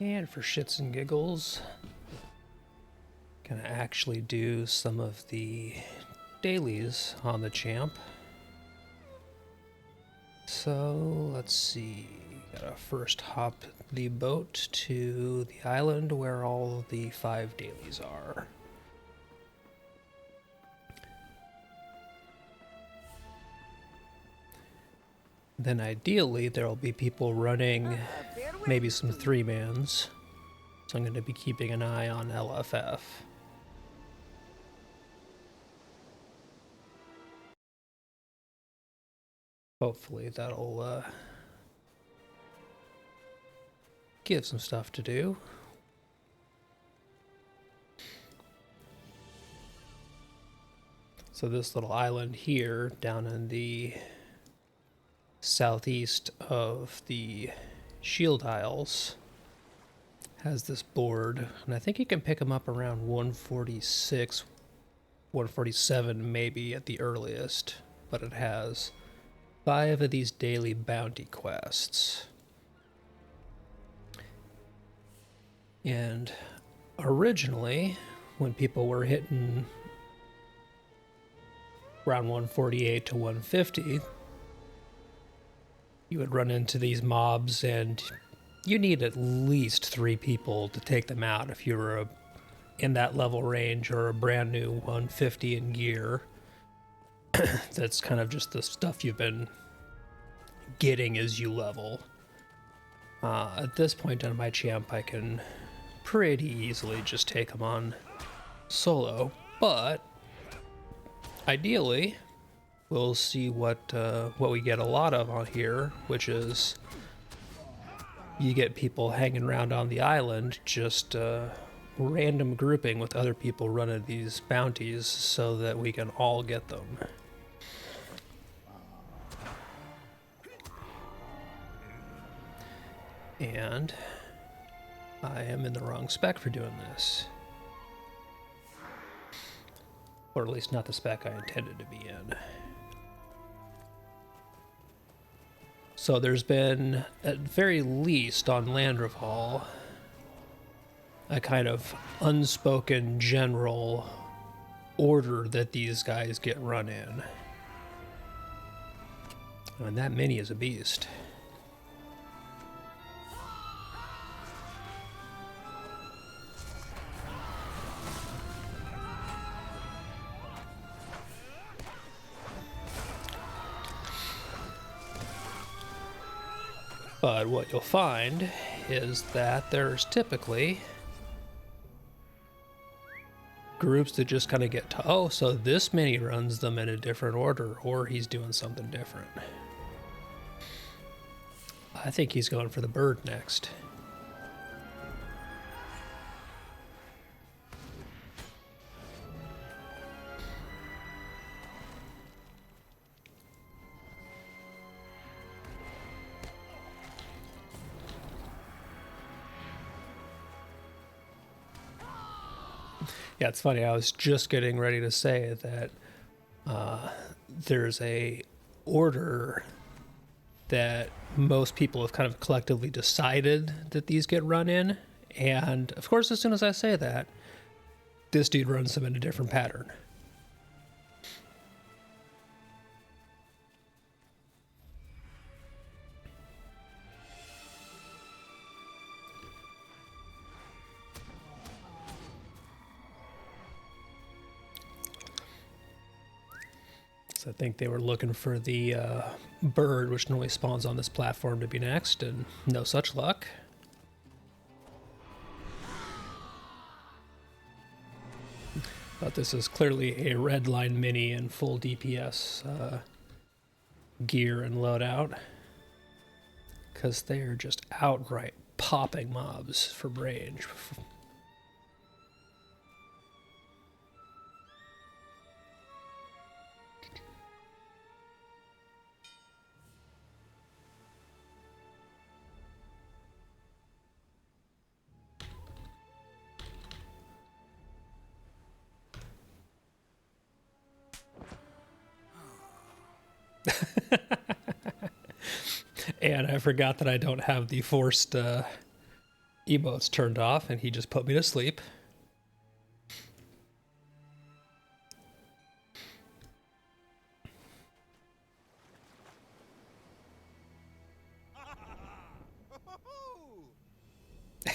And for shits and giggles, gonna actually do some of the dailies on the champ. So let's see, gotta first hop the boat to the island where all the 5 dailies are. Then ideally there'll be people running maybe some 3-mans, so I'm going to be keeping an eye on LFF. Hopefully that'll give some stuff to do. So this little island here down in the southeast of the Shield Isles has this board, and I think you can pick them up around 146, 147 maybe at the earliest, but it has 5 of these daily bounty quests. And originally, when people were hitting around 148 to 150, you would run into these mobs and you need at least 3 people to take them out if you were in that level range or a brand new 150 in gear. That's kind of just the stuff you've been getting as you level. At this point on my champ, I can pretty easily just take them on solo, but ideally we'll see what we get a lot of on here, which is you get people hanging around on the island, just random grouping with other people running these bounties so that we can all get them. And I am in the wrong spec for doing this. Or at least not the spec I intended to be in. So there's been, at very least on Landreval, a kind of unspoken general order that these guys get run in. And that mini is a beast. But what you'll find is that there's typically groups that just kind of get to, oh, so this mini runs them in a different order, or he's doing something different. I think he's going for the bird next. Yeah, it's funny. I was just getting ready to say that there's a order that most people have kind of collectively decided that these get run in. And of course, as soon as I say that, this dude runs them in a different pattern. I think they were looking for the bird, which normally spawns on this platform, to be next, and no such luck. But this is clearly a red line mini in full DPS gear and loadout, because they are just outright popping mobs from range. And I forgot that I don't have the forced Emotes turned off, and he just put me to sleep.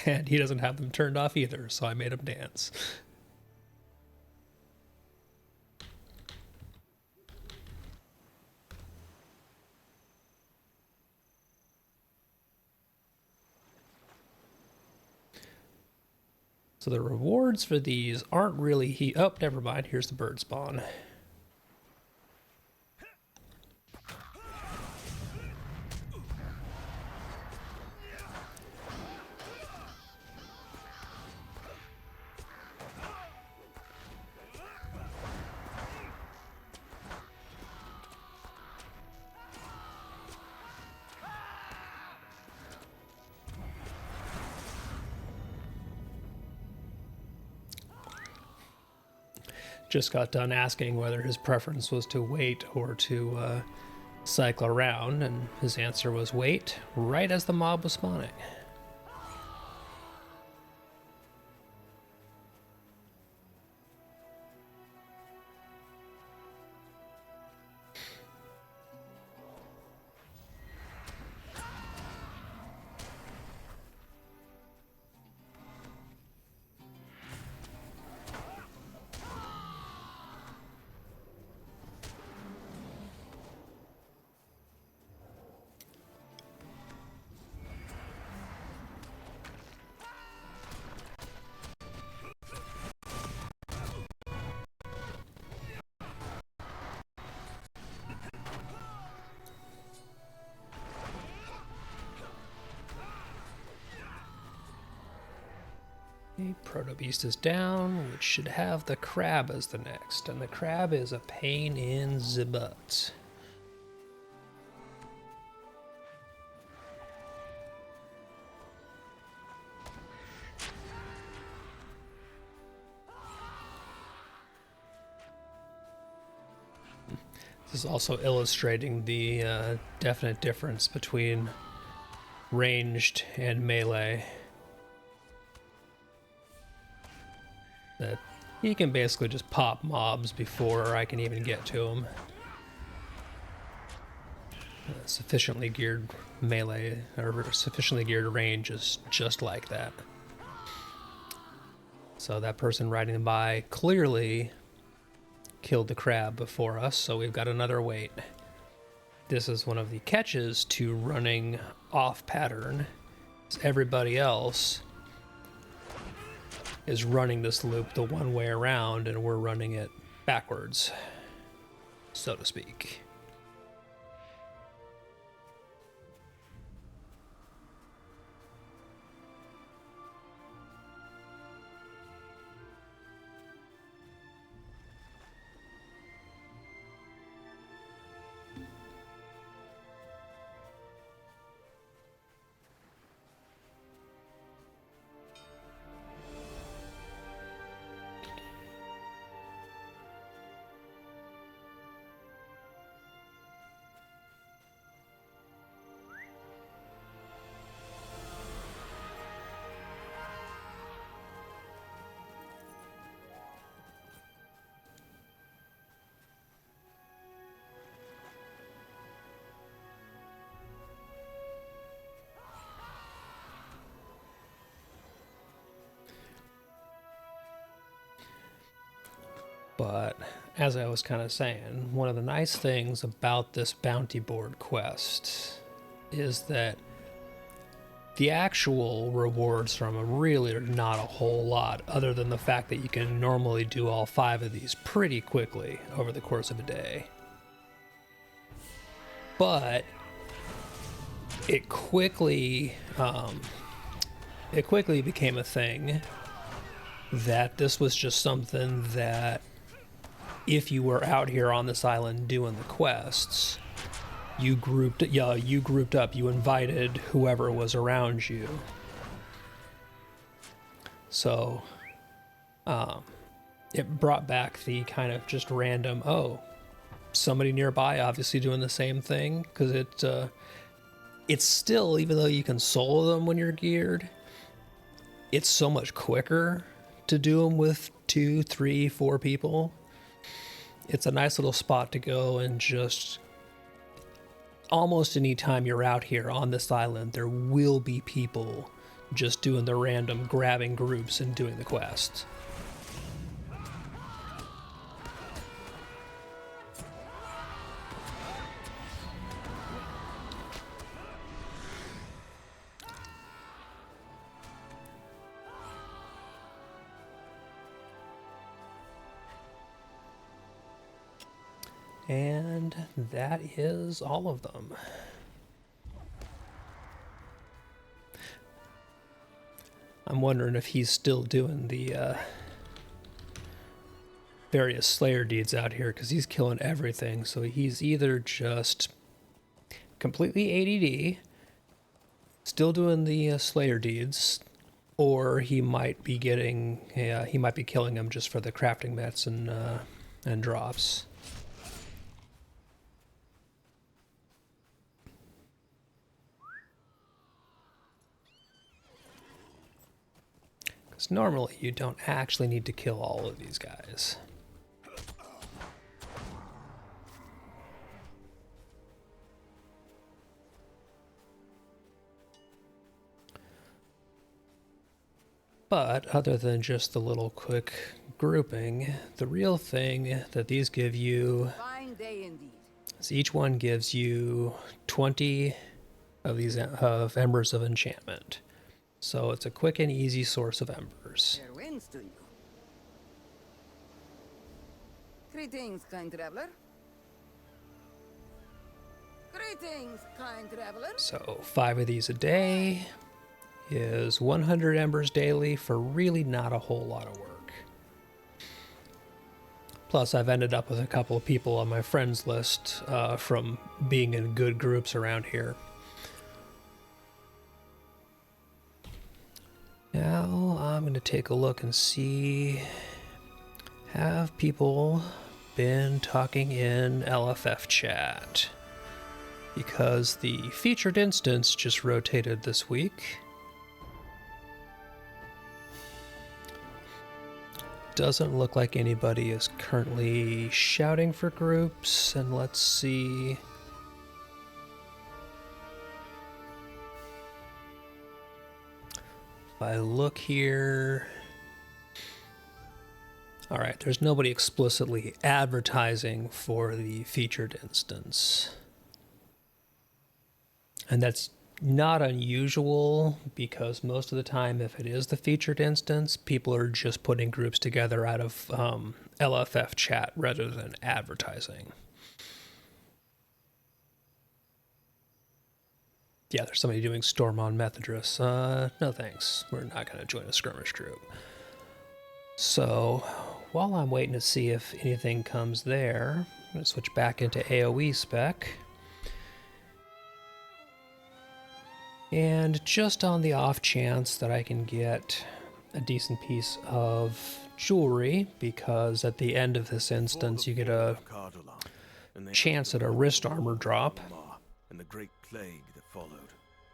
And he doesn't have them turned off either, so I made him dance. So the rewards for these aren't really oh, never mind. Here's the bird spawn. Just got done asking whether his preference was to wait or to cycle around, and his answer was wait, right as the mob was spawning. Proto Beast is down, which should have the crab as the next, and the crab is a pain in the butt. This is also illustrating the definite difference between ranged and melee. That he can basically just pop mobs before I can even get to them. Sufficiently geared melee, or sufficiently geared range is just like that. So that person riding them by clearly killed the crab before us, so we've got another wait. This is one of the catches to running off pattern. Everybody else is running this loop the one way around, and we're running it backwards, so to speak. But as I was kind of saying, one of the nice things about this bounty board quest is that the actual rewards from them really are not a whole lot, other than the fact that you can normally do all 5 of these pretty quickly over the course of a day. But it quickly became a thing that this was just something that if you were out here on this island doing the quests, you grouped up, you invited whoever was around you. So it brought back the kind of just random, oh, somebody nearby obviously doing the same thing, because it's still, even though you can solo them when you're geared, it's so much quicker to do them with 2, 3, 4 people. It's a nice little spot to go and just almost any time you're out here on this island, there will be people just doing the random grabbing groups and doing the quests. And that is all of them. I'm wondering if he's still doing the various Slayer deeds out here, because he's killing everything. So he's either just completely ADD, still doing the Slayer deeds, or he might be getting, he might be killing them just for the crafting mets and drops. Because normally you don't actually need to kill all of these guys. But other than just the little quick grouping, the real thing that these give you is each one gives you 20 of these of embers of enchantment. So it's a quick and easy source of embers. Fair winds to you. Greetings, kind traveler. Greetings, kind traveler. So 5 of these a day is 100 embers daily for really not a whole lot of work. Plus, I've ended up with a couple of people on my friends list from being in good groups around here. Now I'm going to take a look and see, have people been talking in LFF chat? Because the featured instance just rotated this week. Doesn't look like anybody is currently shouting for groups, and let's see. If I look here, all right, there's nobody explicitly advertising for the featured instance. And that's not unusual, because most of the time, if it is the featured instance, people are just putting groups together out of LFF chat rather than advertising. Yeah, there's somebody doing Storm on Methodrus. No thanks. We're not going to join a skirmish group. So, while I'm waiting to see if anything comes there, I'm going to switch back into AoE spec. And just on the off chance that I can get a decent piece of jewelry, because at the end of this instance you get a chance at a wrist armor drop, and the great plague that followed.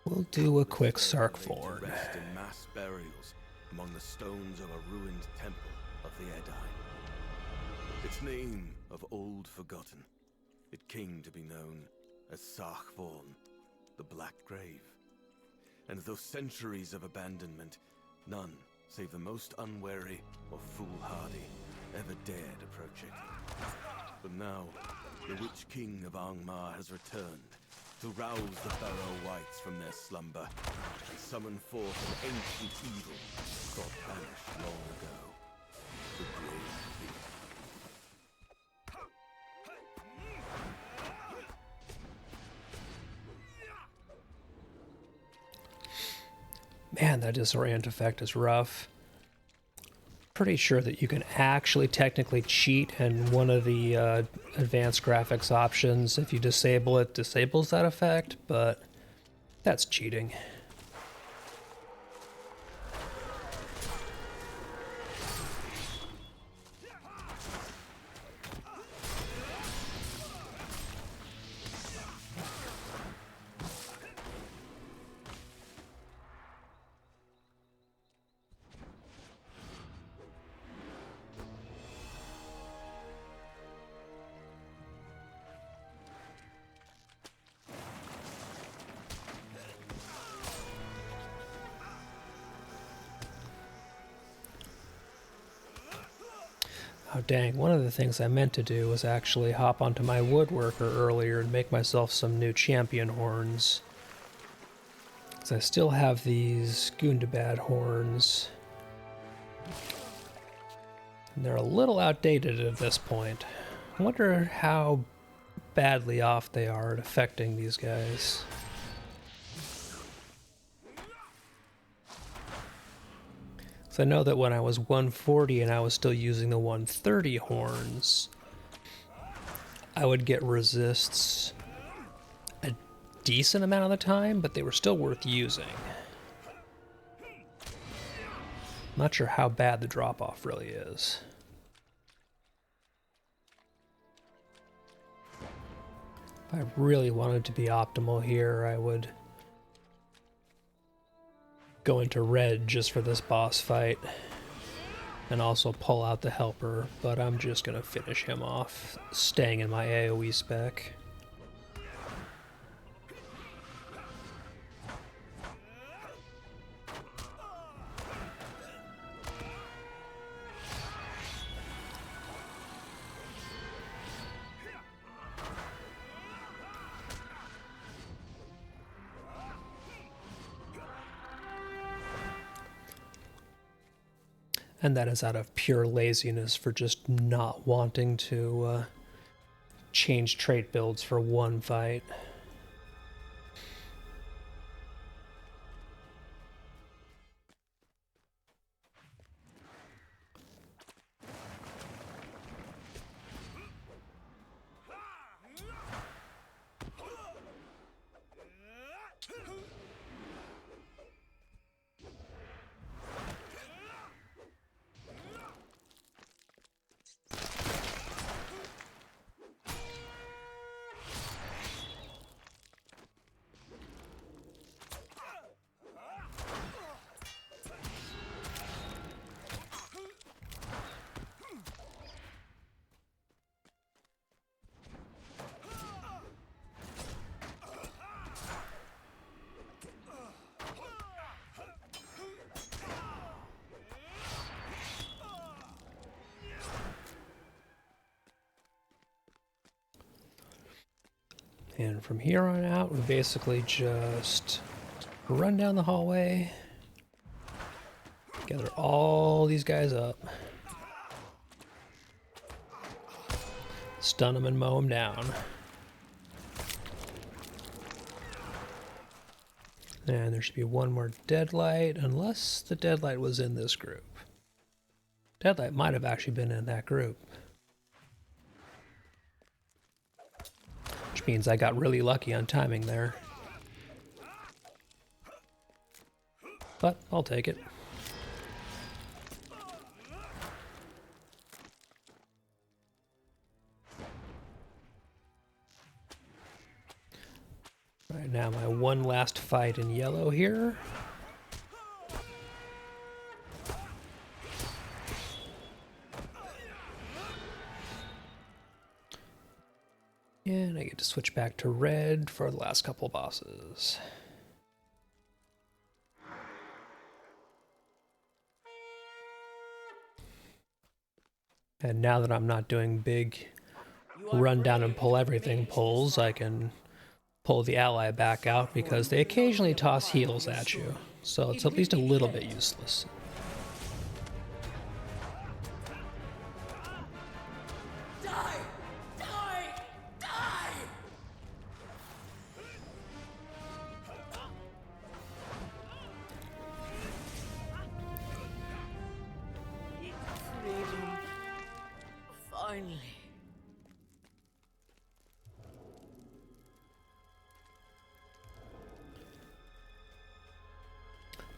We'll do a quick Sarkvorn. Rest in mass burials among the stones of a ruined temple of the Edai. Its name of old forgotten, it came to be known as Sarkvorn, the Black Grave. And those centuries of abandonment, none save the most unwary or foolhardy ever dared approach it. But now, the Witch King of Angmar has returned to rouse the Barrow Whites from their slumber and summon forth an ancient evil thought banished long ago, the Grave Thief. Man, that disorient effect is rough. Pretty sure that you can actually technically cheat, and one of the advanced graphics options, if you disable it, disables that effect, but that's cheating. Oh dang, one of the things I meant to do was actually hop onto my woodworker earlier and make myself some new champion horns. Because I still have these Gundabad horns. And they're a little outdated at this point. I wonder how badly off they are at affecting these guys. So I know that when I was 140 and I was still using the 130 horns, I would get resists a decent amount of the time, but they were still worth using. Not sure how bad the drop-off really is. If I really wanted to be optimal here, I would go into red just for this boss fight and also pull out the helper, but I'm just gonna finish him off, staying in my AoE spec. And that is out of pure laziness for just not wanting to change trait builds for one fight. And from here on out, we basically just run down the hallway, gather all these guys up, stun them and mow them down. And there should be one more Deadlight, unless the Deadlight was in this group. Deadlight might have actually been in that group. Which means I got really lucky on timing there. But I'll take it. Right now, my one last fight in yellow here. And I get to switch back to red for the last couple bosses. And now that I'm not doing big run down and pull everything pulls, I can pull the ally back out because they occasionally toss heals at you. So it's at least a little bit useless. Finally.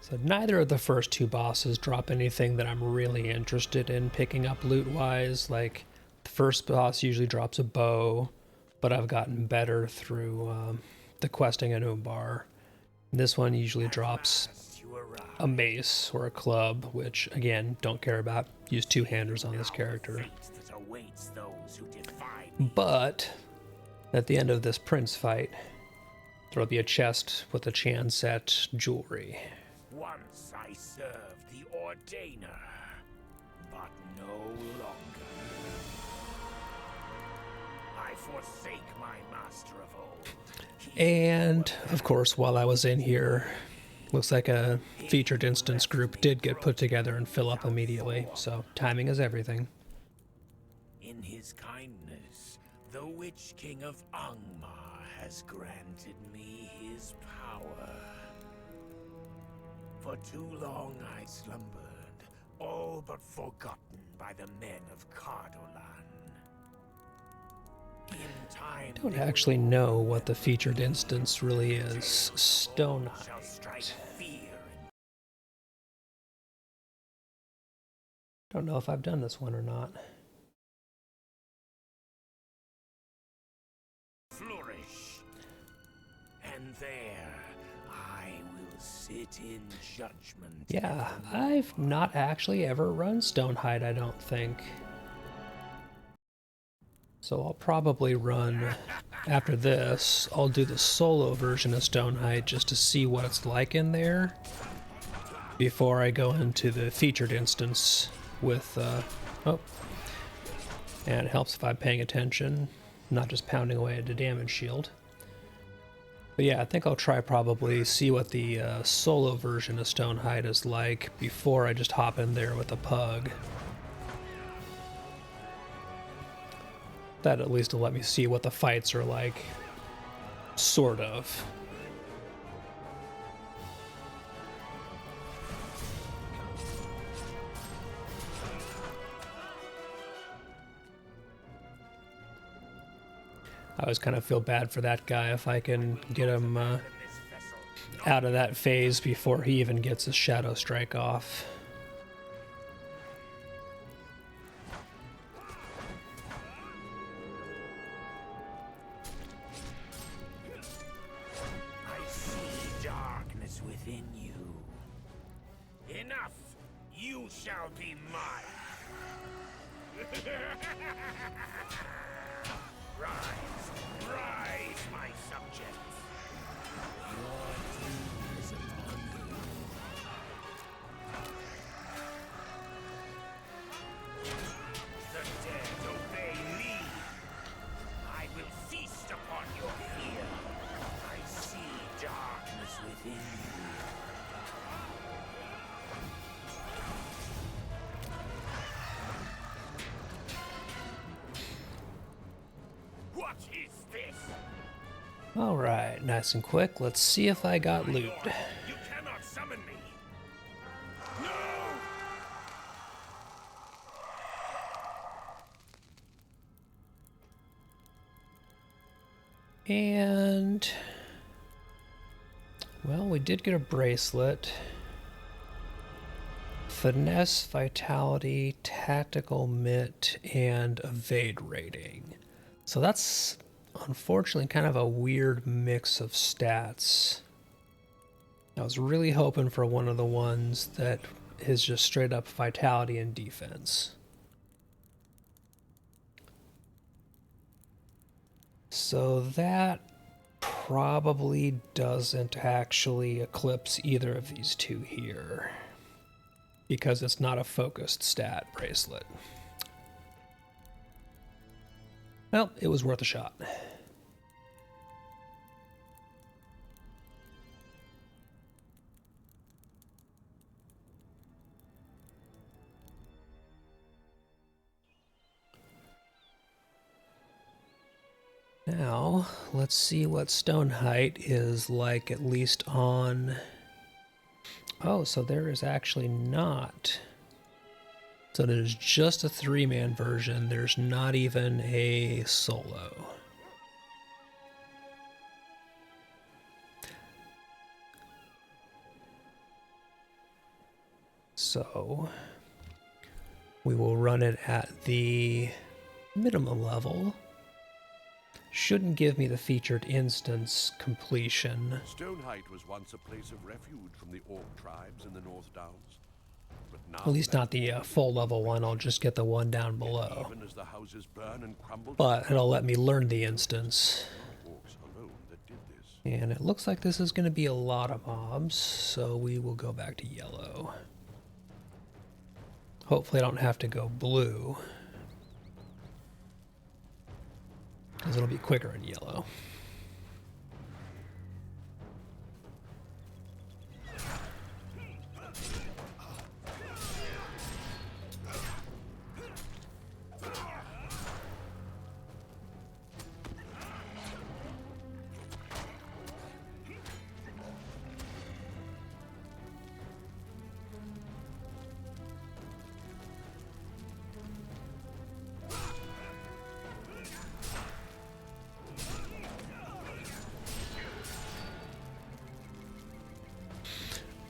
So neither of the first two bosses drop anything that I'm really interested in picking up loot-wise. Like, the first boss usually drops a bow, but I've gotten better through the questing in Umbar. This one usually drops a mace or a club, which, again, don't care about. Use two-handers on this character. But at the end of this prince fight, there'll be a chest with a Chanset jewelry. Once I served the Ordainer, but no longer. forsake my master of old. And, of course, while I was in here, looks like a featured instance group did get put together and fill up immediately, so timing is everything. In his kindness, the Witch King of Angmar has granted me his power. For too long I slumbered, all but forgotten by the men of Cardolan. In time, I don't actually know what the featured instance really is. Stonehide. shall strike fear and Don't know if I've done this one or not. flourish. And there I will sit in judgment. Yeah, I've not actually ever run Stonehide, I don't think. So I'll probably run, after this, I'll do the solo version of Stonehide just to see what it's like in there before I go into the featured instance with, oh, and it helps if I'm paying attention, not just pounding away at the damage shield. But yeah, I think I'll try probably see what the solo version of Stonehide is like before I just hop in there with a pug. That at least will let me see what the fights are like, sort of. I always kind of feel bad for that guy if I can get him out of that phase before he even gets his Shadow Strike off. I see darkness within you. Enough! You shall be mine! Rise! Rise, my subjects! Your doom is upon you. The dead obey me! I will feast upon your fear! I see darkness within you. What is this? Alright, nice and quick. Let's see if I got loot. You cannot summon me! No! And, well, we did get a bracelet. Finesse, Vitality, Tactical Mitt, and Evade rating. So that's unfortunately kind of a weird mix of stats. I was really hoping for one of the ones that is just straight up Vitality and Defense. So that probably doesn't actually eclipse either of these two here, because it's not a focused stat bracelet. Well, it was worth a shot. Now, let's see what stone height is like, at least on... Oh, so there is actually not. So there's just a 3-man version. There's not even a solo. So we will run it at the minimum level. Shouldn't give me the featured instance completion. Stonehide was once a place of refuge from the Orc tribes in the North Downs. But now At least not the full level one. I'll just get the one down below. even as the houses burn and crumble, But it'll let me learn the instance. orcs alone that did this. And it looks like this is going to be a lot of mobs, so we will go back to yellow. Hopefully I don't have to go blue. because it'll be quicker in yellow.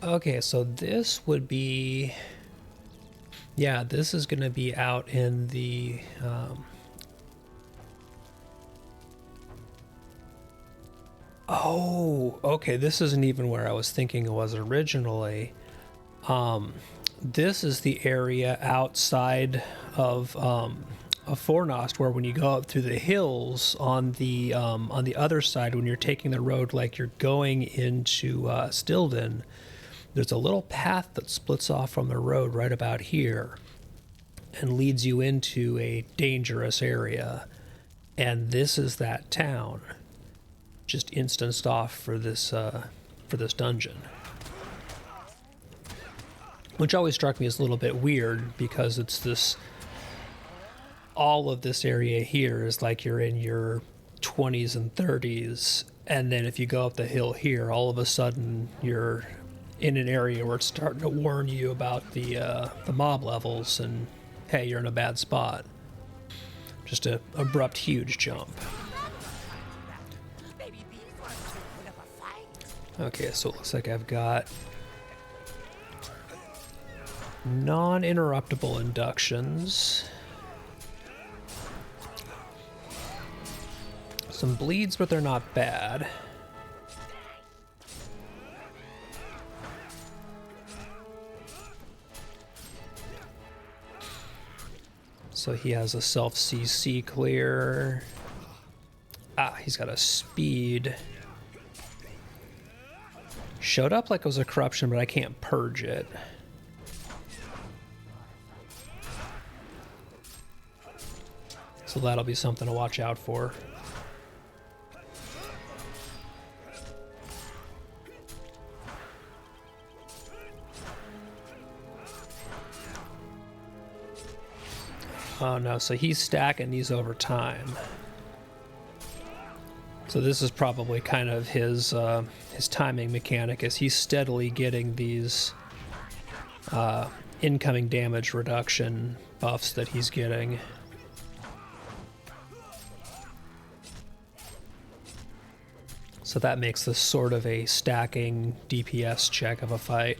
Okay, so this would be, yeah, this is going to be out in the, oh, okay, this isn't even where I was thinking it was originally. This is the area outside of Fornost, where when you go up through the hills on the other side, when you're taking the road like you're going into Stilden, there's a little path that splits off from the road right about here and leads you into a dangerous area. And this is that town, just instanced off for this dungeon. Which always struck me as a little bit weird, because it's this, all of this area here is like you're in your 20s and 30s, and then if you go up the hill here, all of a sudden you're in an area where it's starting to warn you about the mob levels, and hey, you're in a bad spot. Just a abrupt, huge jump. Okay, so it looks like I've got non-interruptible inductions. Some bleeds, but they're not bad. So he has a self-CC clear. Ah, he's got a speed. Showed up like it was a corruption, but I can't purge it. So that'll be something to watch out for. Oh no, so he's stacking these over time. So this is probably kind of his timing mechanic, as he's steadily getting these incoming damage reduction buffs that he's getting. So that makes this sort of a stacking DPS check of a fight.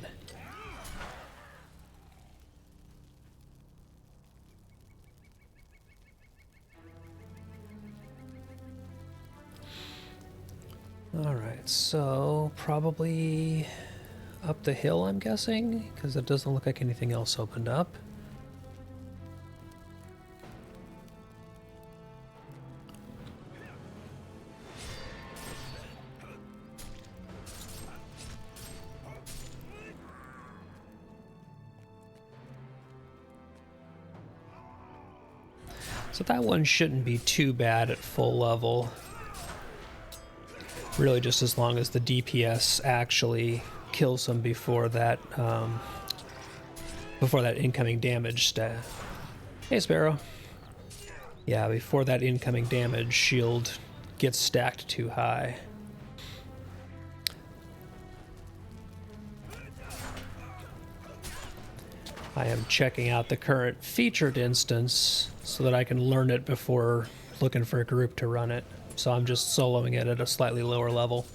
Alright, so probably up the hill, I'm guessing, because it doesn't look like anything else opened up. So that one shouldn't be too bad at full level. Really, just as long as the DPS actually kills him before that incoming damage stat. Hey, Sparrow. Yeah, before that incoming damage shield gets stacked too high. I am checking out the current featured instance so that I can learn it before looking for a group to run it. So I'm just soloing it at a slightly lower level.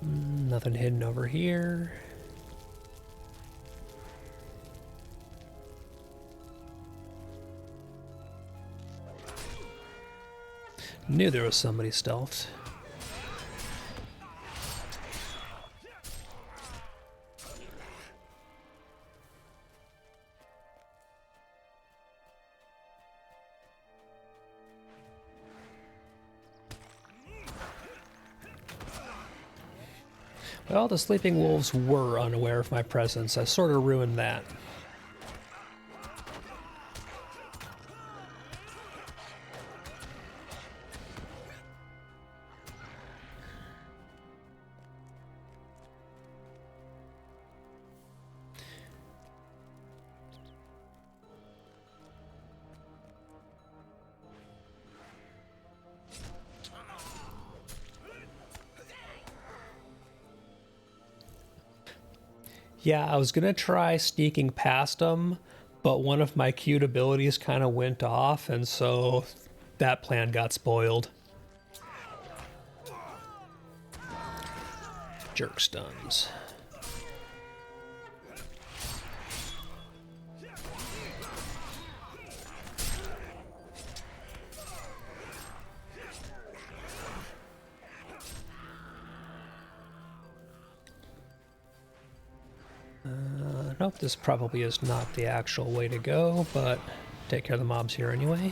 Nothing hidden over here. Knew there was somebody stealthed. Well, the sleeping wolves were unaware of my presence. I sort of ruined that. Yeah, I was gonna try sneaking past them, but one of my cute abilities kind of went off, and so that plan got spoiled. Jerk stuns. Nope, this probably is not the actual way to go, but take care of the mobs here anyway.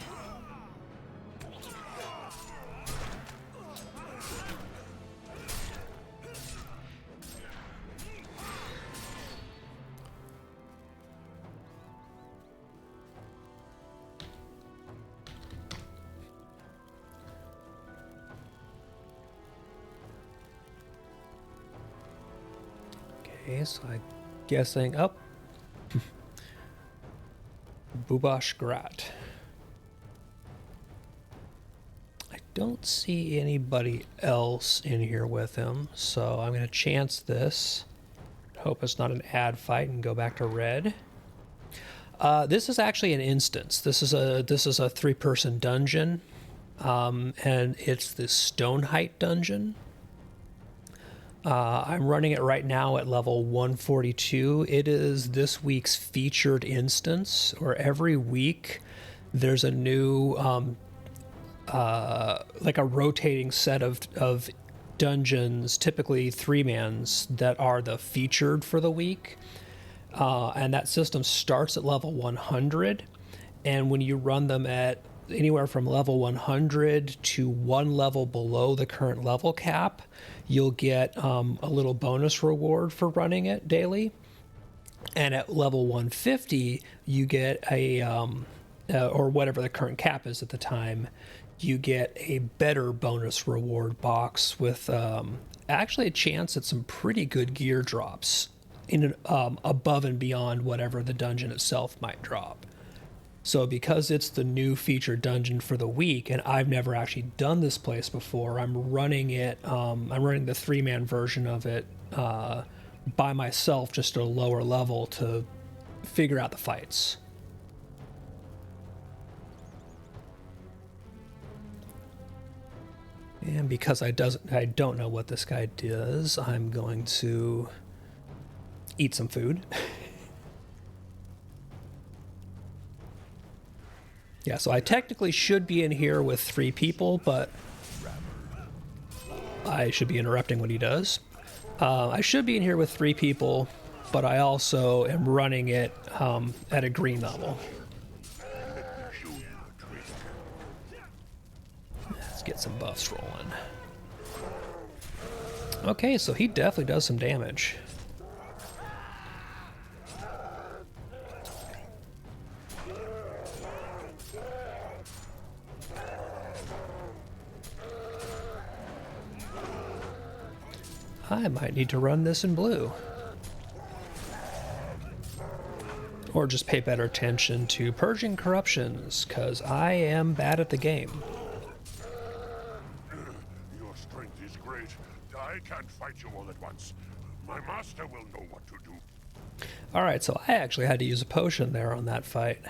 Okay, so I'm guessing up. Bubash Grat. I don't see anybody else in here with him, so I'm going to chance this. Hope it's not an ad fight and go back to red. This is actually an instance. This is a 3-person dungeon, and it's the Stone Height dungeon. I'm running it right now at level 142. It is this week's featured instance, or every week there's a new, like a rotating set of dungeons, typically 3-mans, that are the featured for the week. And that system starts at level 100. And when you run them at anywhere from level 100 to one level below the current level cap, you'll get a little bonus reward for running it daily. And at level 150, you get a, or whatever the current cap is at the time, you get a better bonus reward box with actually a chance at some pretty good gear drops in above and beyond whatever the dungeon itself might drop. So because it's the new featured dungeon for the week, and I've never actually done this place before, I'm running it. I'm running the 3-man version of it by myself, just at a lower level, to figure out the fights. And because I don't know what this guy does, I'm going to eat some food. Yeah, so I technically should be in here with 3 people, but I should be interrupting what he does. I should be in here with 3 people, but I also am running it at a green level. Let's get some buffs rolling. Okay, so he definitely does some damage. I might need to run this in blue. Or just pay better attention to purging corruptions, because I am bad at the game. Your strength is great. I can't fight you all at once. My master will know what to do. Alright, so I actually had to use a potion there on that fight.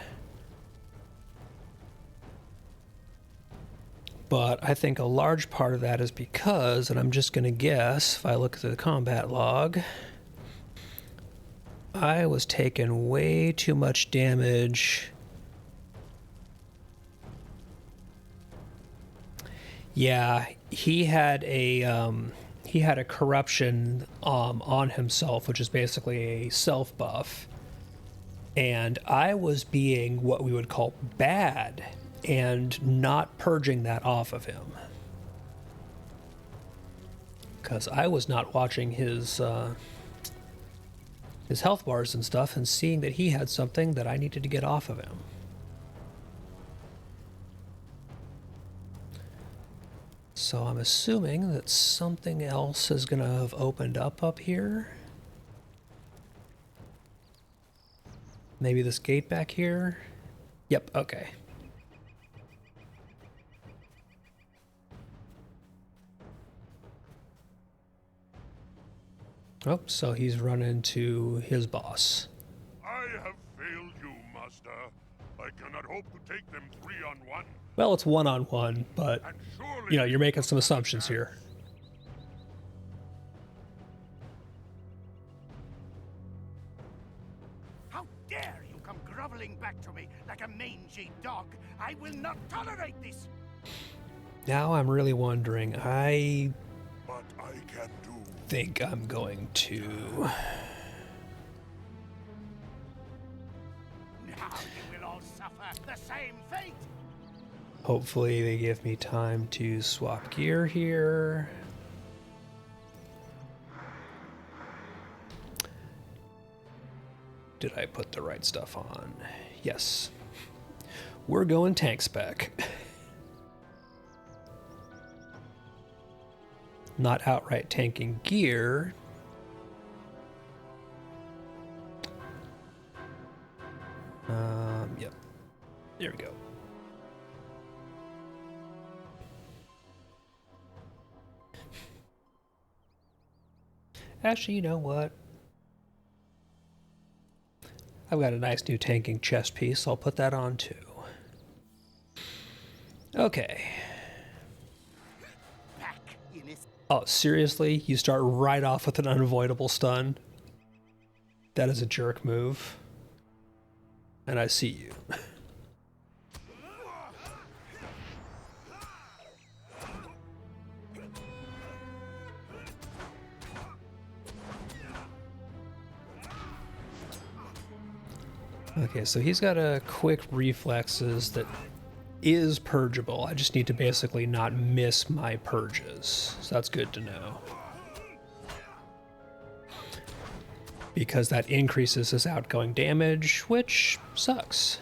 But I think a large part of that is because, and I'm just going to guess, if I look at the combat log, I was taking way too much damage. Yeah, he had a corruption on himself, which is basically a self buff. And I was being what we would call bad and not purging that off of him. because I was not watching his health bars and stuff and seeing that he had something that I needed to get off of him. So I'm assuming that something else is going to have opened up here. Maybe this gate back here? Yep, okay. Oh, so he's run into his boss. I have failed you, Master. I cannot hope to take them 3-on-1. Well, it's 1-on-1, but, And surely you know, you're making some assumptions here. How dare you come groveling back to me like a mangy dog? I will not tolerate this! Now I'm really wondering, I But I can do. think I'm going to... Now you will all suffer the same fate! Hopefully they give me time to swap gear here. Did I put the right stuff on? Yes. We're going tank spec. Not outright tanking gear. Yep. There we go. Actually, you know what? I've got a nice new tanking chest piece, so I'll put that on too. Okay. Back in his... Oh, seriously? You start right off with an unavoidable stun? That is a jerk move. And I see you. Okay, so he's got a quick reflexes that is purgeable. I just need to basically not miss my purges. So that's good to know. Because that increases his outgoing damage, which sucks.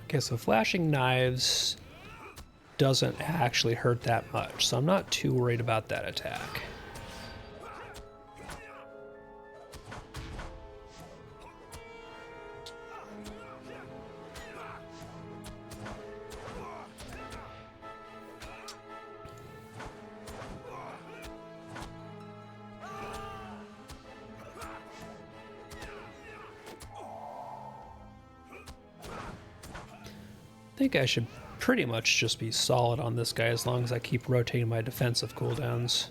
Okay, so flashing knives doesn't actually hurt that much, so I'm not too worried about that attack. I think I should pretty much just be solid on this guy as long as I keep rotating my defensive cooldowns.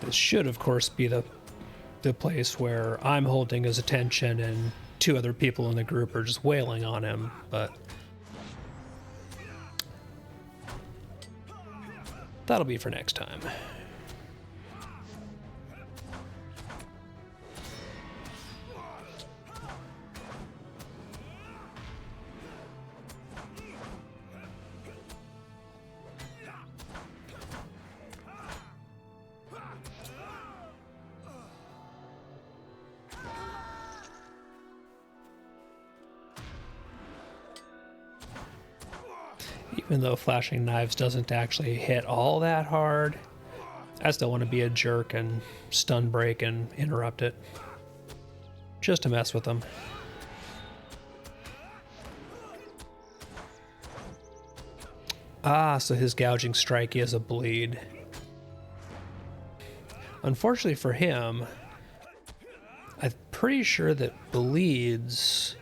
This should, of course, be the place where I'm holding his attention and two other people in the group are just wailing on him, but that'll be for next time. Even though flashing knives doesn't actually hit all that hard, I still want to be a jerk and stun break and interrupt it. Just to mess with them. Ah, so his gouging strike is a bleed. Unfortunately for him, I'm pretty sure that bleeds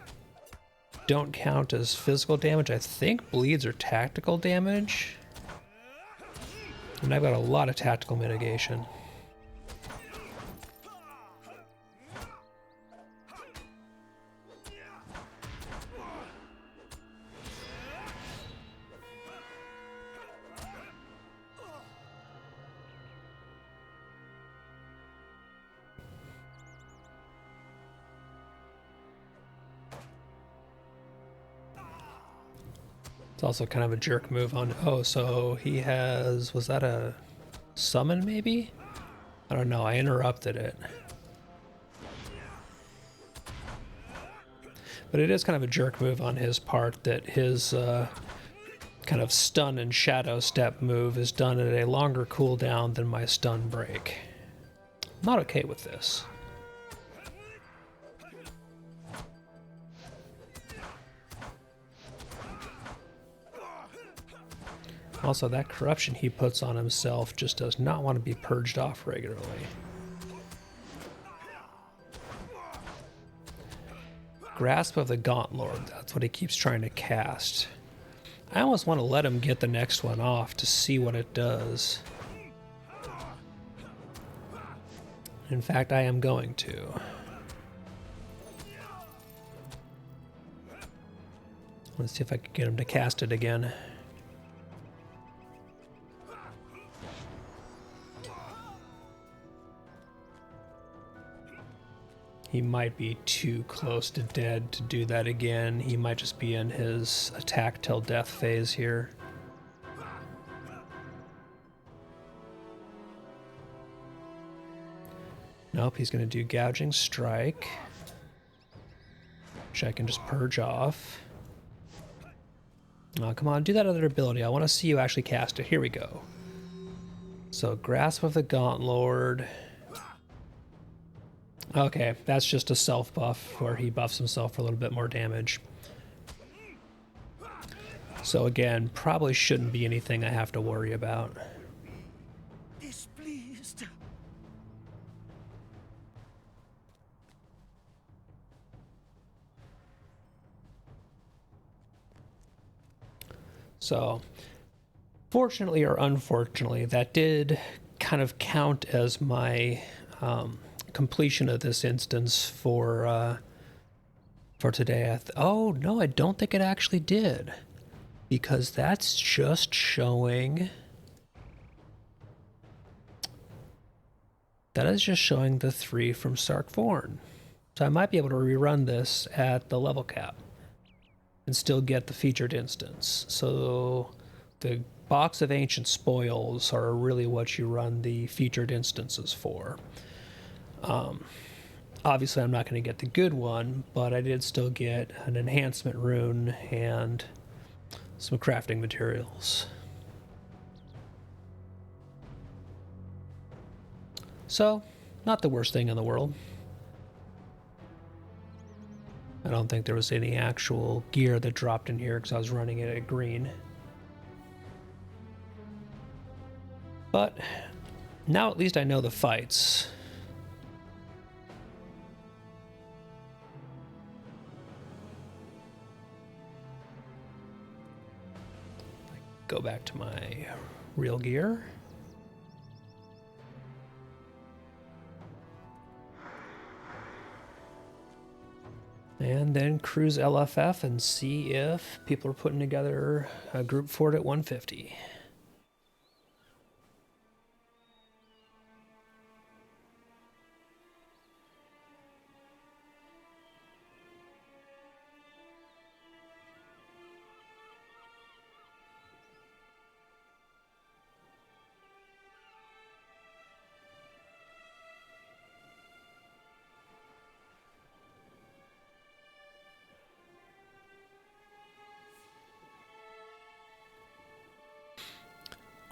don't count as physical damage. I think bleeds are tactical damage. And I've got a lot of tactical mitigation. It's also kind of a jerk move on... Oh, so he has... Was that a summon, maybe? I don't know. I interrupted it. But it is kind of a jerk move on his part that his kind of stun and shadow step move is done at a longer cooldown than my stun break. I'm not okay with this. Also, that corruption he puts on himself just does not want to be purged off regularly. Grasp of the Gauntlord, that's what he keeps trying to cast. I almost want to let him get the next one off to see what it does. In fact, I am going to. Let's see if I can get him to cast it again. He might be too close to dead to do that again. He might just be in his attack till death phase here. Nope, he's going to do gouging strike, which I can just purge off. Oh, come on, do that other ability. I want to see you actually cast it. Here we go. So, Grasp of the Gauntlord. Okay, that's just a self buff where he buffs himself for a little bit more damage. So again, probably shouldn't be anything I have to worry about. Displeased. So, fortunately or unfortunately, that did kind of count as my completion of this instance for today. Oh, no, I don't think it actually did. Because that's just showing... That is just showing the 3 from Sarkvorn. So I might be able to rerun this at the level cap and still get the featured instance. So the box of ancient spoils are really what you run the featured instances for. Obviously I'm not going to get the good one, but I did still get an enhancement rune and some crafting materials. So, not the worst thing in the world. I don't think there was any actual gear that dropped in here because I was running it at green. But now at least I know the fights. Go back to my real gear. And then cruise LFF and see if people are putting together a group fort at 150.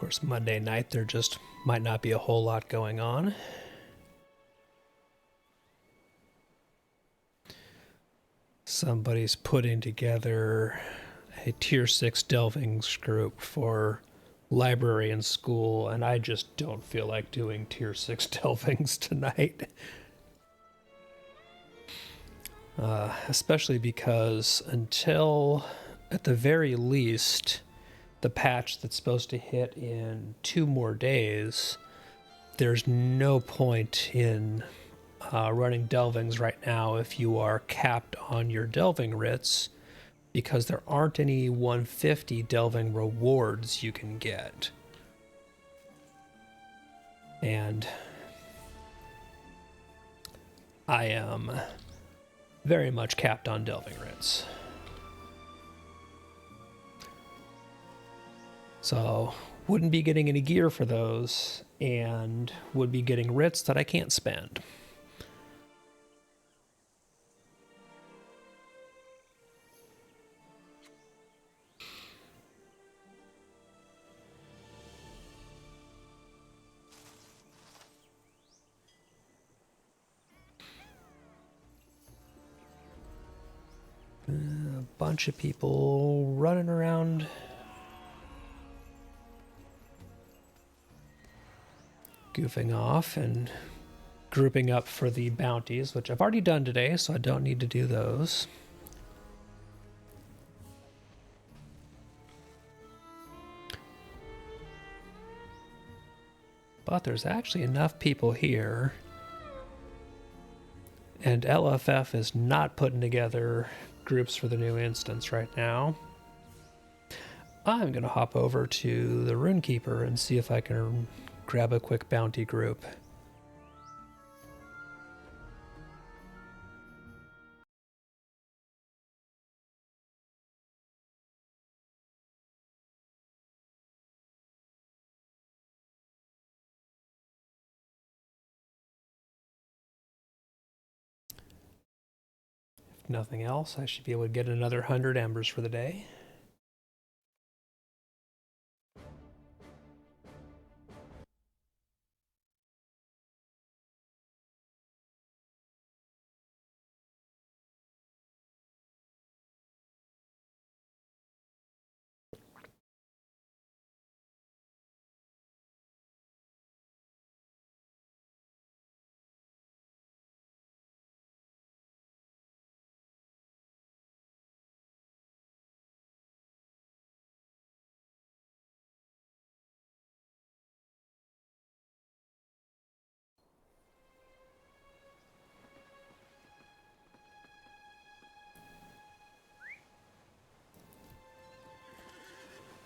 course, Monday night there just might not be a whole lot going on. Somebody's putting together a Tier 6 Delvings group for library and school, and I just don't feel like doing Tier 6 Delvings tonight. Especially because until, at the very least, the patch that's supposed to hit in 2 more days, there's no point in running delvings right now if you are capped on your delving writs, because there aren't any 150 delving rewards you can get. And I am very much capped on delving writs. So wouldn't be getting any gear for those, and would be getting writs that I can't spend. A bunch of people running around. Goofing off and grouping up for the bounties, which I've already done today, so I don't need to do those. But there's actually enough people here, and LFF is not putting together groups for the new instance right now. I'm going to hop over to the Runekeeper and see if I can grab a quick bounty group. If nothing else, I should be able to get another 100 embers for the day.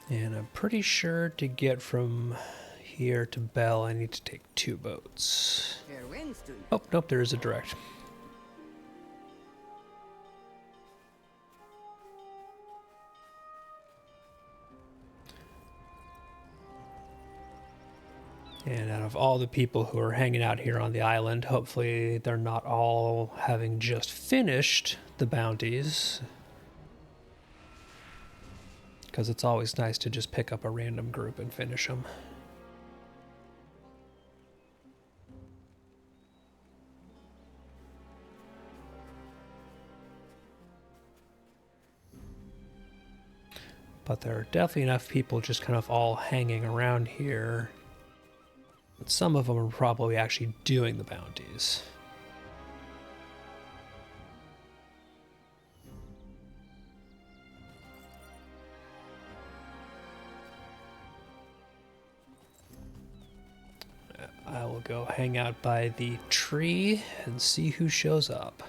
And I'm pretty sure to get from here to Bell, I need to take 2 boats. Oh, nope, there is a direct. And out of all the people who are hanging out here on the island, hopefully they're not all having just finished the bounties. Because it's always nice to just pick up a random group and finish them. But there are definitely enough people just kind of all hanging around here. But some of them are probably actually doing the bounties. I will go hang out by the tree and see who shows up.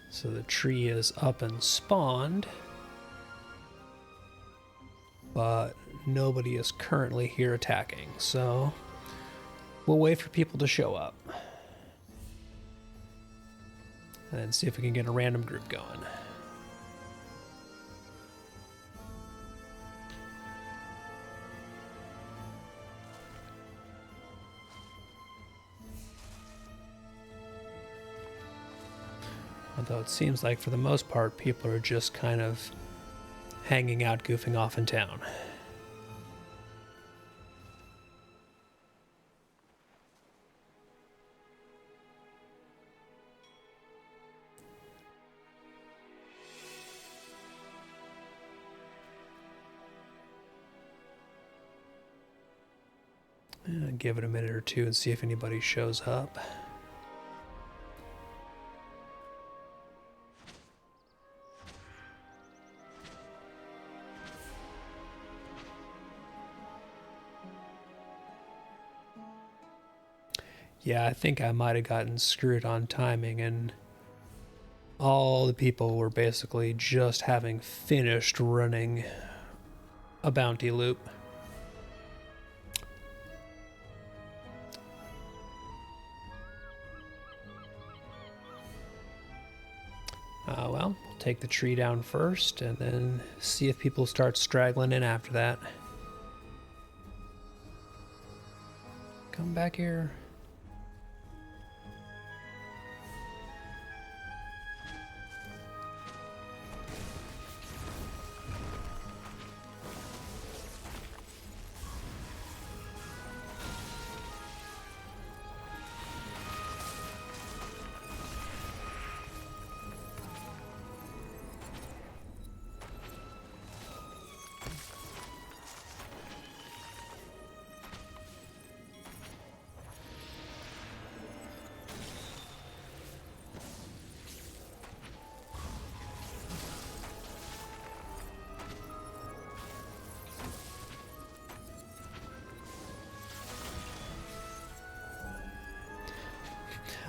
So the tree is up and spawned, but nobody is currently here attacking, so we'll wait for people to show up and see if we can get a random group going. Although it seems like for the most part, people are just kind of hanging out, goofing off in town. Give it a minute or two and see if anybody shows up. Yeah, I think I might have gotten screwed on timing, and all the people were basically just having finished running a bounty loop. Well, we'll take the tree down first and then see if people start straggling in after that. Come back here.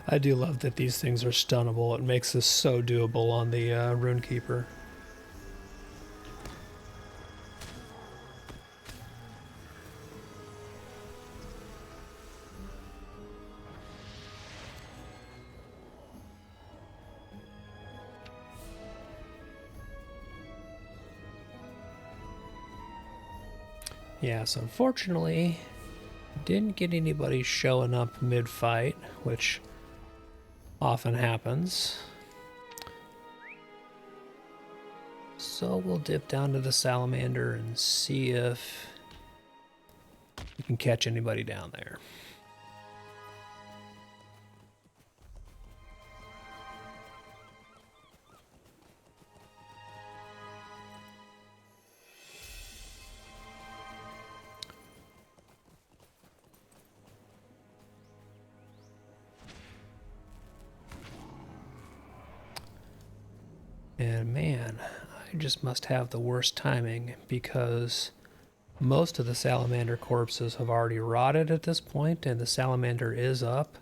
I do love that these things are stunnable. It makes this so doable on the Runekeeper. Yes, unfortunately, didn't get anybody showing up mid-fight, which often happens. So we'll dip down to the salamander and see if we can catch anybody down there. And man, I just must have the worst timing because most of the salamander corpses have already rotted at this point and the salamander is up,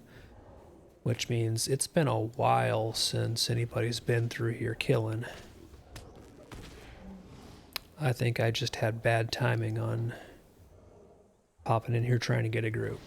which means it's been a while since anybody's been through here killing. I think I just had bad timing on popping in here trying to get a group.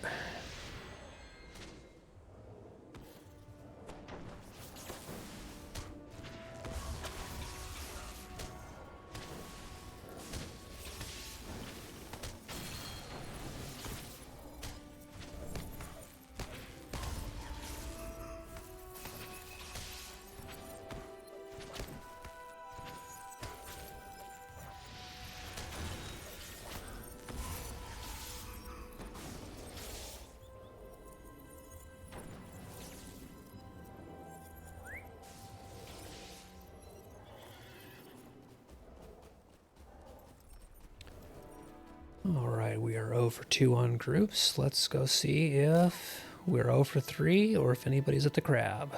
Alright, we are 0 for 2 on groups. Let's go see if we're 0 for 3 or if anybody's at the crab.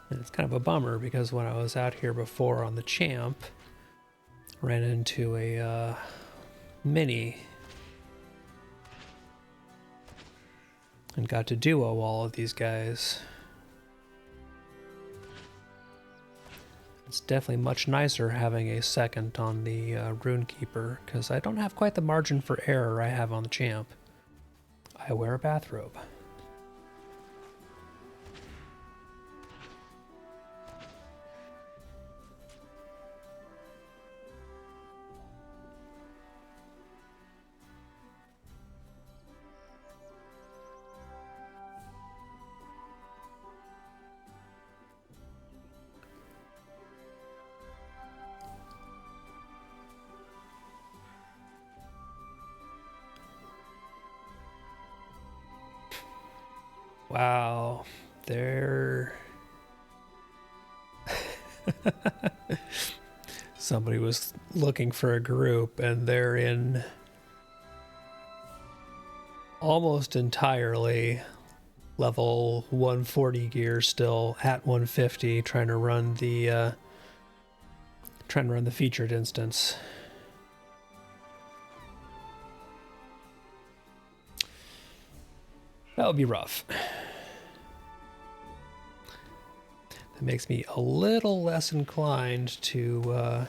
And it's kind of a bummer because when I was out here before on the Champ, ran into a mini and got to duo all of these guys. It's definitely much nicer having a second on the Runekeeper, because I don't have quite the margin for error I have on the Champ. I wear a bathrobe. Wow, they're... Somebody was looking for a group, and they're in almost entirely level 140 gear still at 150, trying to run the featured instance. That would be rough. That makes me a little less inclined to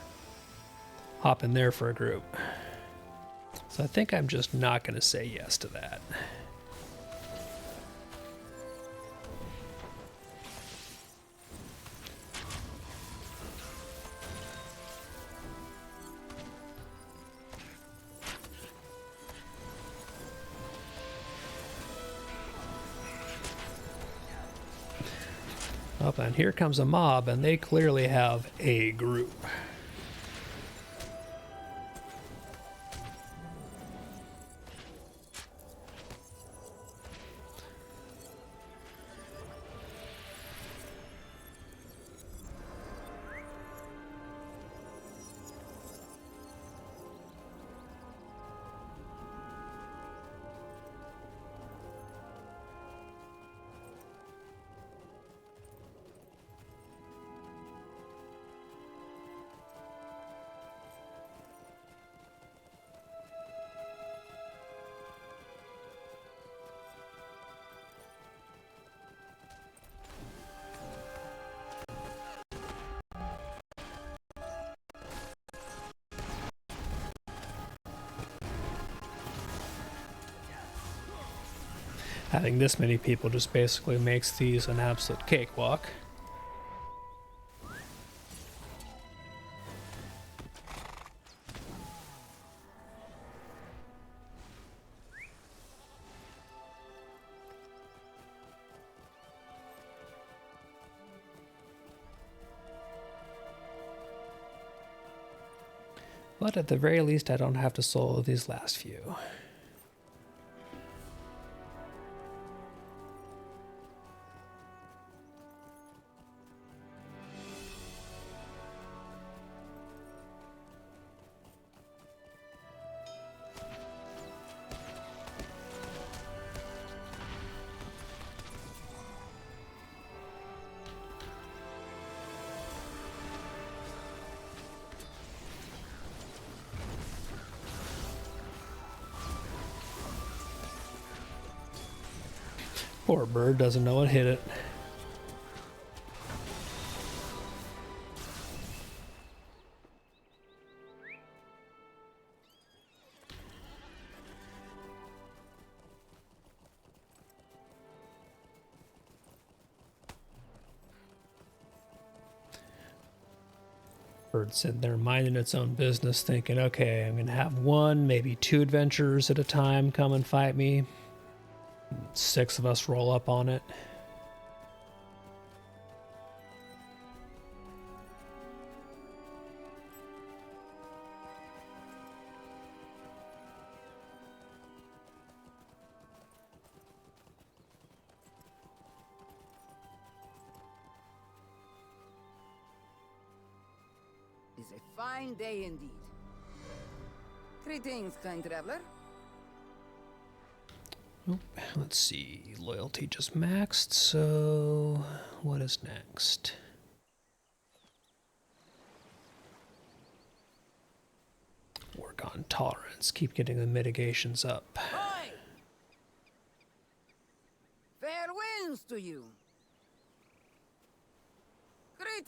hop in there for a group. So I think I'm just not going to say yes to that. Up, and here comes a mob, and they clearly have a group. Having this many people just basically makes these an absolute cakewalk. But at the very least, I don't have to solo these last few. Poor bird doesn't know what hit it. Bird's sitting there minding its own business, thinking, okay, I'm going to have one, maybe two adventurers at a time come and fight me. 6 of us roll up on it. It's a fine day indeed. Greetings, kind traveler. Oh, let's see. Loyalty just maxed, so what is next? Work on tolerance. Keep getting the mitigations up. Oi! Fair winds to you.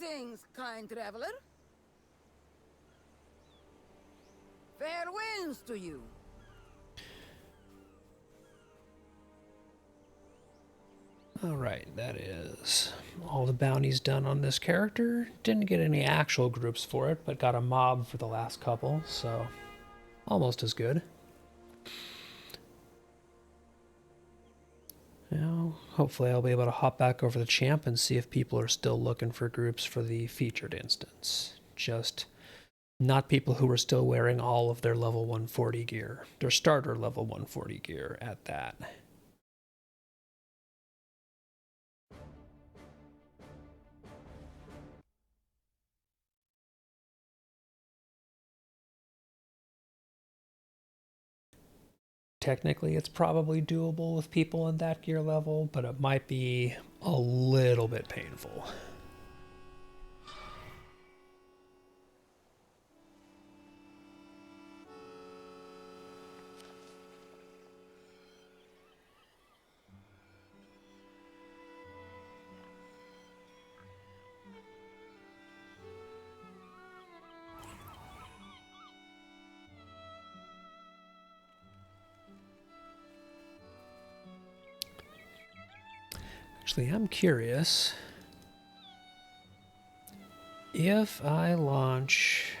Greetings, kind traveler. Fair winds to you. Alright, that is all the bounties done on this character. Didn't get any actual groups for it, but got a mob for the last couple, so almost as good. Now, hopefully I'll be able to hop back over the champ and see if people are still looking for groups for the featured instance. Just not people who are still wearing all of their level 140 gear. Their starter level 140 gear at that. Technically, it's probably doable with people in that gear level, but it might be a little bit painful. Actually, I'm curious if I launch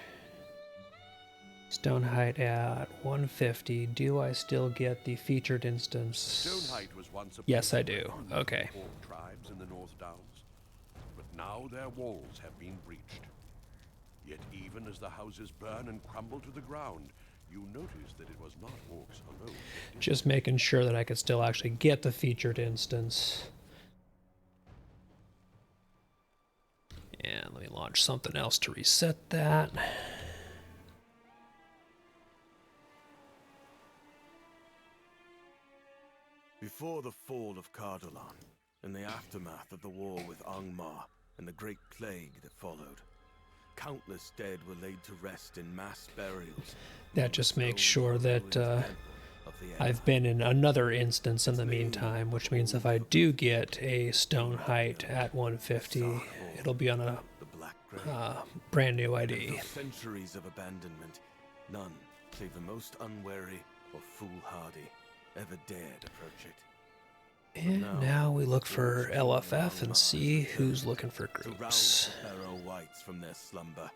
Stonehide at 150, do I still get the featured instance? Stonehide was once a Yes, place I of do. refuge Okay. for all tribes in the North Downs, but now their walls have been breached. Yet even as the houses burn and crumble to the ground, you notice that it was not orcs alone. Just making sure that I could still actually get the featured instance. And let me launch something else to reset that. Before the fall of Cardolan, in the aftermath of the war with Angmar and the Great Plague that followed, countless dead were laid to rest in mass burials. That just makes sure that I've been in another instance in the meantime, which means if I do get a stone height at 150, it'll be on a brand new ID. After centuries of abandonment, none, save the most unwary or foolhardy, ever dared approach it. And now we look for LFF and see who's looking for To rouse groups. the Barrow Wights from their slumber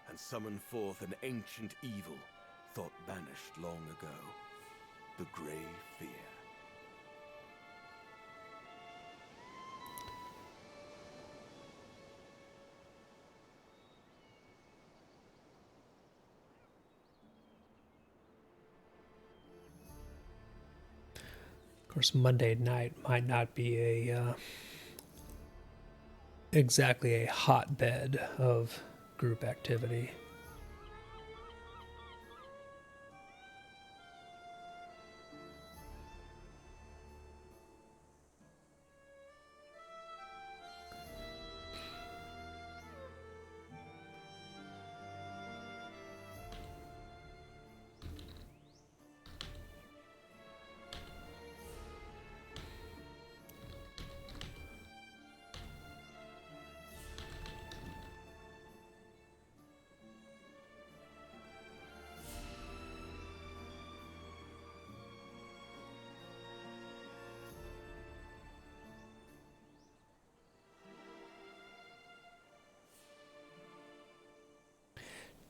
and summon forth an ancient evil thought banished long ago, the Grey Fear. Of course, Monday night might not be a exactly a hotbed of group activity.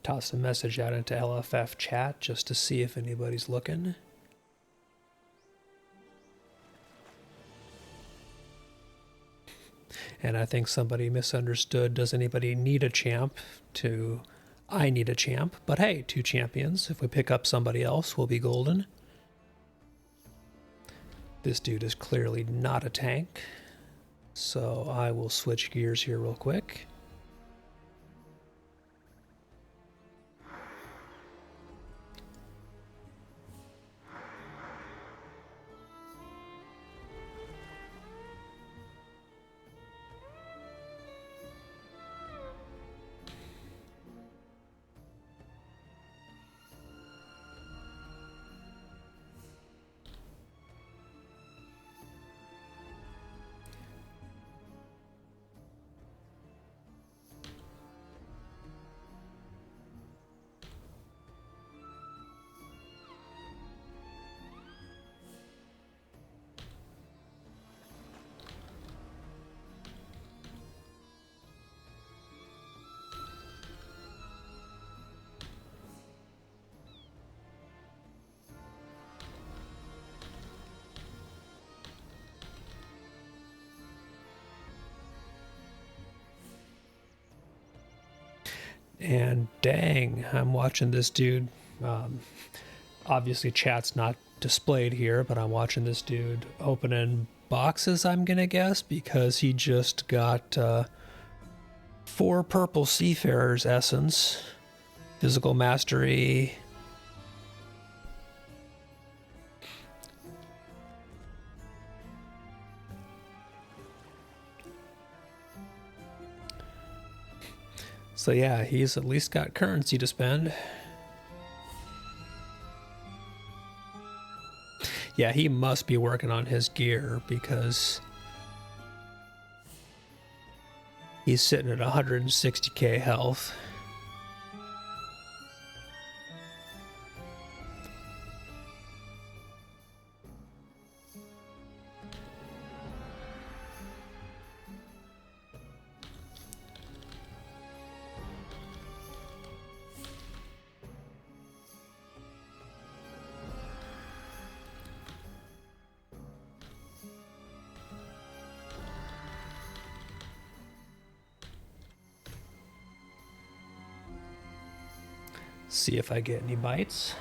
Toss a message out into LFF chat just to see if anybody's looking. And I think somebody misunderstood, does anybody need a champ to... I need a champ, but hey, 2 champions. If we pick up somebody else, we'll be golden. This dude is clearly not a tank, so I will switch gears here real quick. And dang, I'm watching this dude. Obviously, chat's not displayed here, but I'm watching this dude opening boxes, I'm gonna guess, because he just got 4 purple Seafarer's Essence, Physical Mastery. So yeah, he's at least got currency to spend. Yeah, he must be working on his gear because he's sitting at 160k health. See if I get any bites.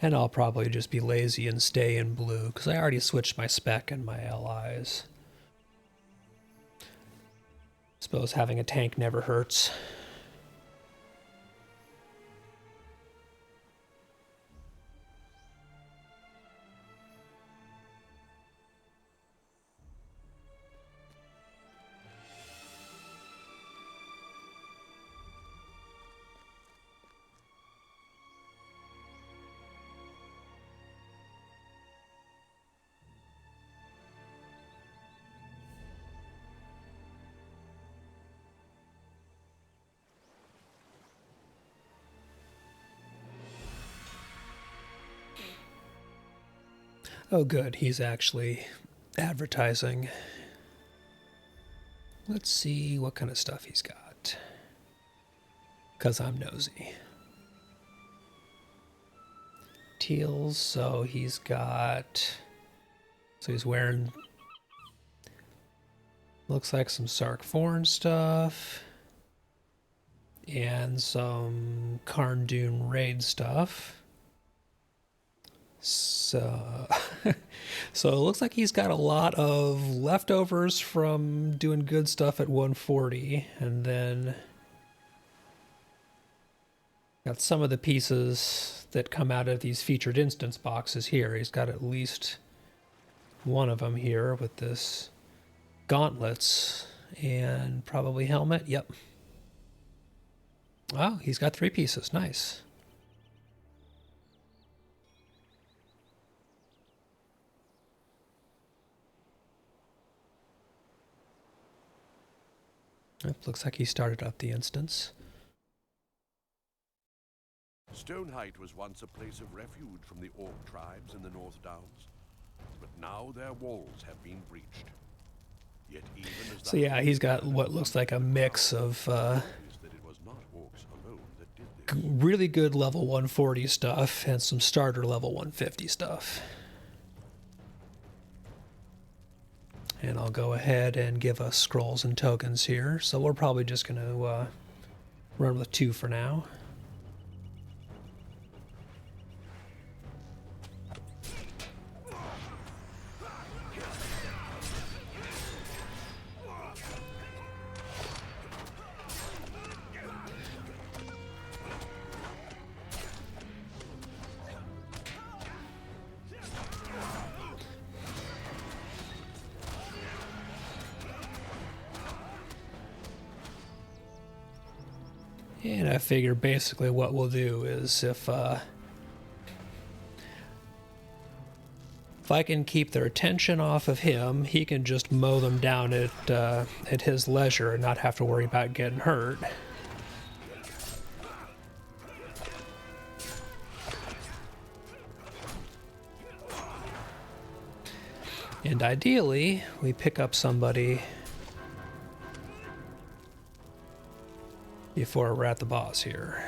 And I'll probably just be lazy and stay in blue, because I already switched my spec and my allies. Suppose having a tank never hurts. Oh good, he's actually advertising. Let's see what kind of stuff he's got. 'Cause I'm nosy. Teals, so he's got... So he's wearing... Looks like some Sark Foreign stuff. And some Karn-Dûn raid stuff. So, so it looks like he's got a lot of leftovers from doing good stuff at 140, and then got some of the pieces that come out of these featured instance boxes here. He's got at least one of them here with this gauntlets and probably helmet. Yep. Oh, he's got 3 pieces. Nice. It looks like he started up the instance. Stoneheight was once a place of refuge from the Orc tribes in the North Downs, but now their walls have been breached. Yet even as so yeah, he's got what looks like a mix of really good level 140 stuff and some starter level 150 stuff. And I'll go ahead and give us scrolls and tokens here. So we're probably just going to run with 2 for now. And I figure basically what we'll do is if I can keep their attention off of him, he can just mow them down at his leisure and not have to worry about getting hurt. And ideally, we pick up somebody before we're at the boss here.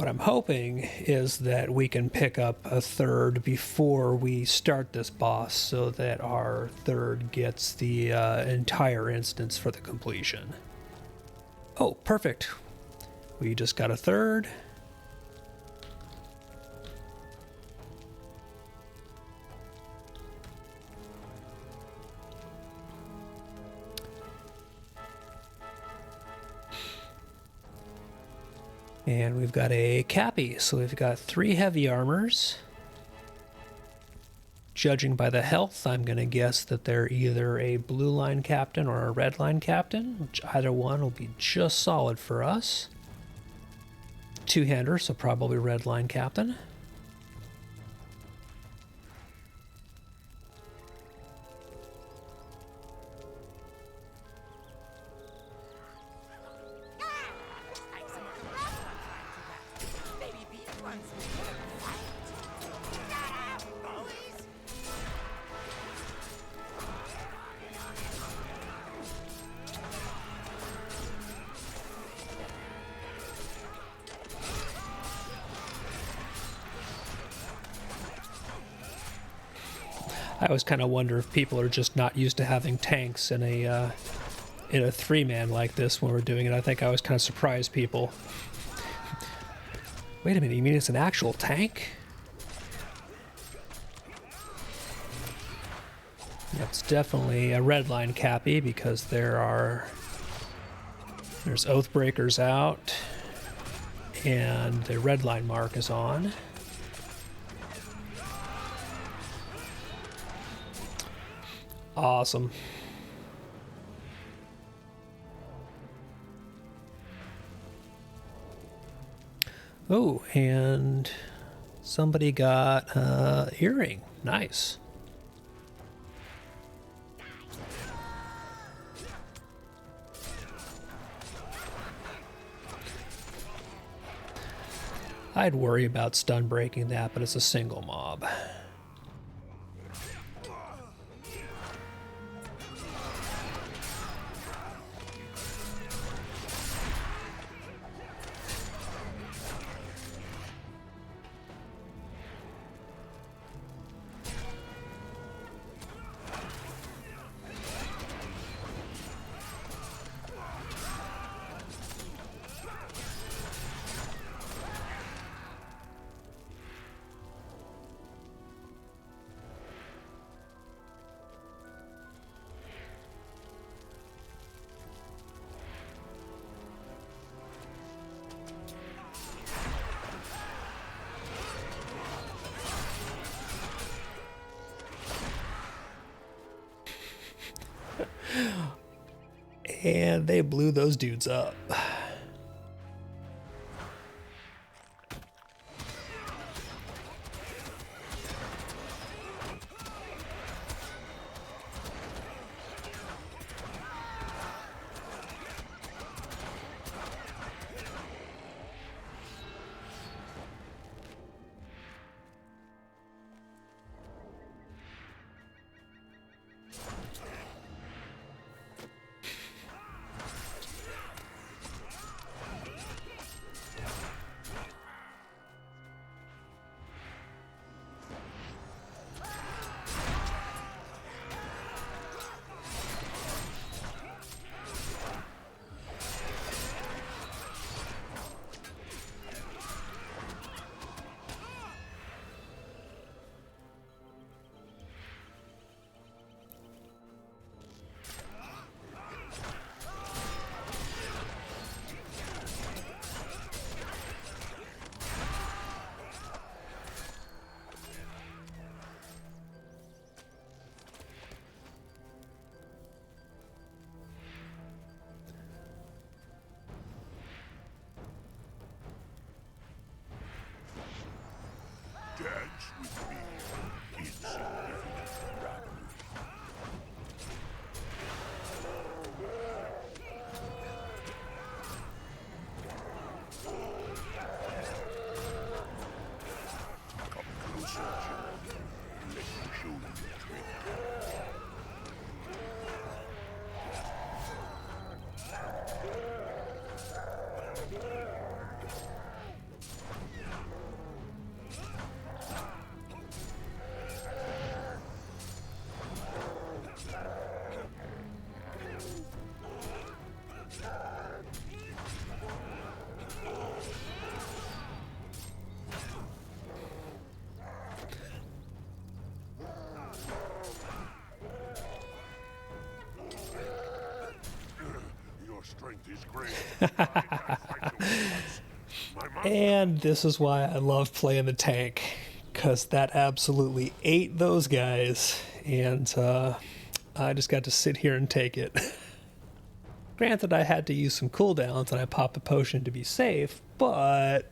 What I'm hoping is that we can pick up a third before we start this boss so that our third gets the entire instance for the completion. Oh, perfect. We just got a third. And we've got a Cappy, so we've got 3 heavy armors. Judging by the health, I'm going to guess that they're either a blue line captain or a red line captain, which either one will be just solid for us. 2-hander, so probably red line captain. I always kind of wonder if people are just not used to having tanks in a 3-man like this when we're doing it. I think I always kind of surprise people. Wait a minute, you mean it's an actual tank? It's definitely a red line Cappy because there's Oathbreakers out and the red line mark is on. Awesome. Oh, and somebody got earring. Nice. I'd worry about stun breaking that, but it's a single mob. And they blew those dudes up. joined this grave. I can't fight you at once. My master And this is why I love playing the tank, because that absolutely ate those guys, and I just got to sit here and take it. Granted, I had to use some cooldowns, and I popped a potion to be safe, but...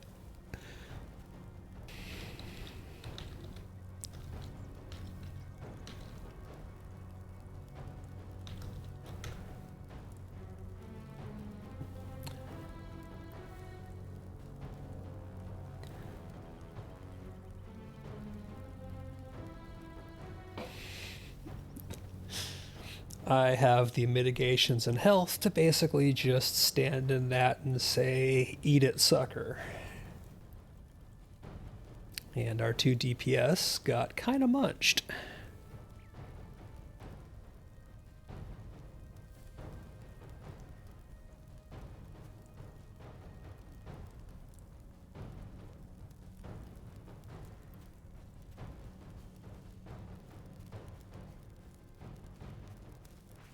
I have the mitigations and health to basically just stand in that and say, eat it, sucker. And our 2 DPS got kind of munched.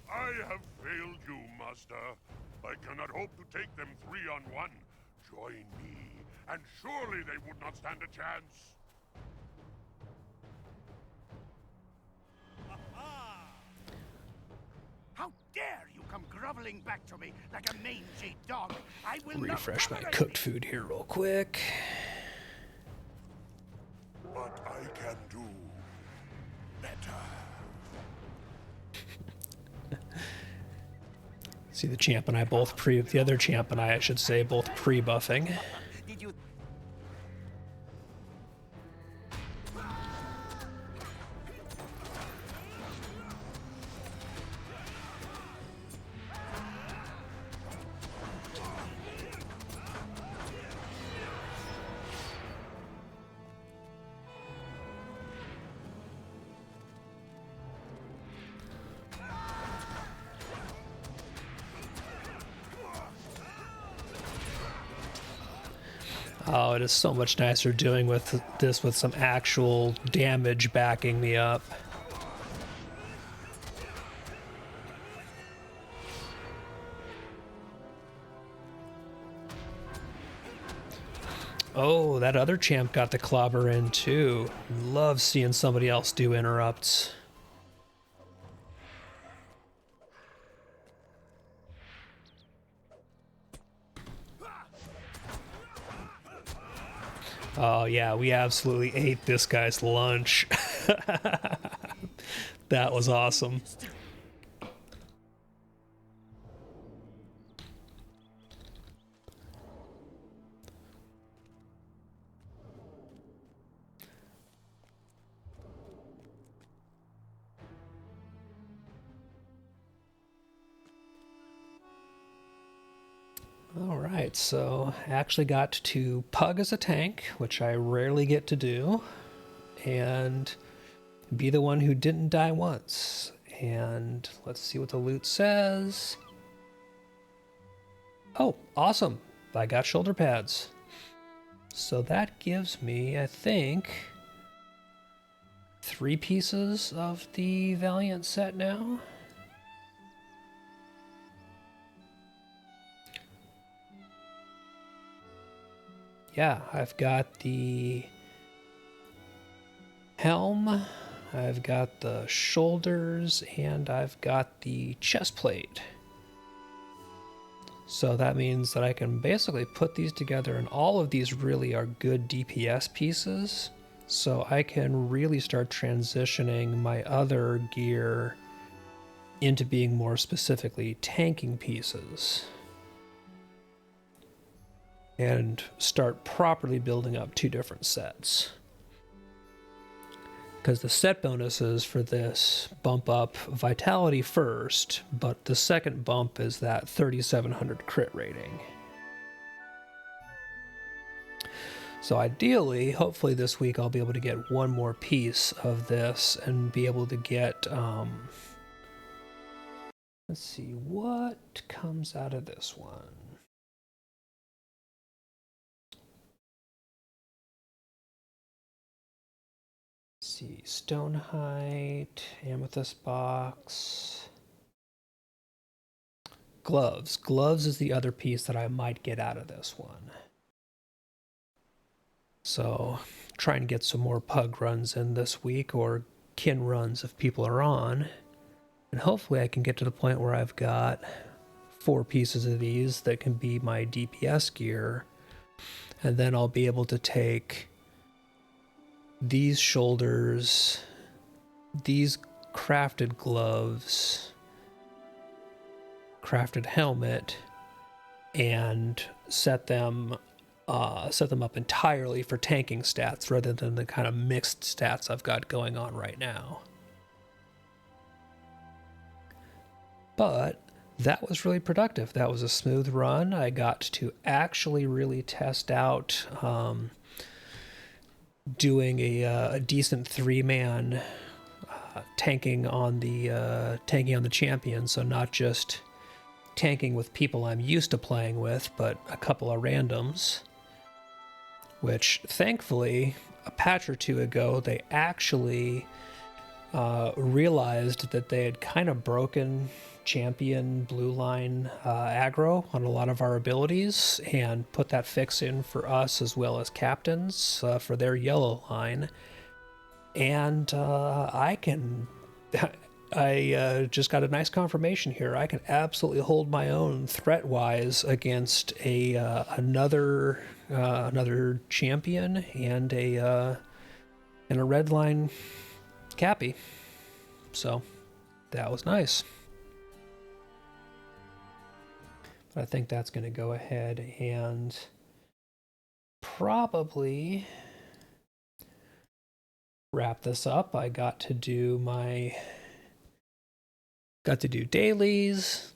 I have failed you, Master. I cannot hope to take them 3-on-1. Join me, and surely they would not stand a chance. How dare you come groveling back to me like a mangy dog? I will Refresh not my tolerate cooked this. food here real quick. But I can do better. See, the champ and I both the other champ and I should say, both pre-buffing. Did you? Oh, it is so much nicer doing with this with some actual damage backing me up. Oh, that other champ got the clobber in too. Love seeing somebody else do interrupts. Oh yeah, we absolutely ate this guy's lunch. That was awesome. All right, so I actually got to pug as a tank, which I rarely get to do, and be the one who didn't die once. And let's see what the loot says. Oh, awesome. I got shoulder pads. So that gives me, I think, 3 pieces of the Valiant set now. Yeah, I've got the helm, I've got the shoulders, and I've got the chest plate. So that means that I can basically put these together, and all of these really are good DPS pieces. So I can really start transitioning my other gear into being more specifically tanking pieces. And start properly building up 2 different sets. Because the set bonuses for this bump up vitality first, but the second bump is that 3700 crit rating. So ideally, hopefully this week I'll be able to get 1 more piece of this and be able to get, let's see, what comes out of this one? See, stone height, amethyst box, gloves. Gloves is the other piece that I might get out of this one. So try and get some more pug runs in this week, or kin runs if people are on. And hopefully I can get to the point where I've got 4 pieces of these that can be my DPS gear. And then I'll be able to take these shoulders, these crafted gloves, crafted helmet, and set them up entirely for tanking stats rather than the kind of mixed stats I've got going on right now. But that was really productive. That was a smooth run. I got to actually really test out doing a decent 3-man tanking on the champion. So not just tanking with people I'm used to playing with, but a couple of randoms. Which thankfully, a patch or two ago, they actually realized that they had kind of broken champion blue line aggro on a lot of our abilities and put that fix in for us as well as captains for their yellow line. And I just got a nice confirmation here. I can absolutely hold my own threat-wise against another champion and a red line Cappy. So that was nice. But I think that's going to go ahead and probably wrap this up. I got to do dailies,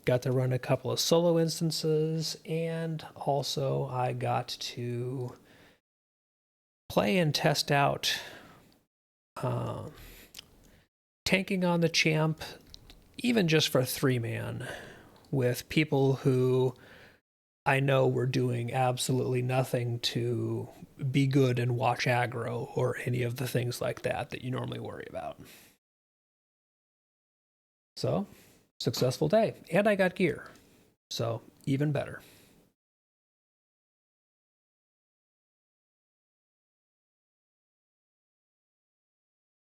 got to run a couple of solo instances, and also I got to play and test out tanking on the champ, even just for 3-man, with people who I know were doing absolutely nothing to be good and watch aggro or any of the things like that you normally worry about. So, successful day. And I got gear. So, even better.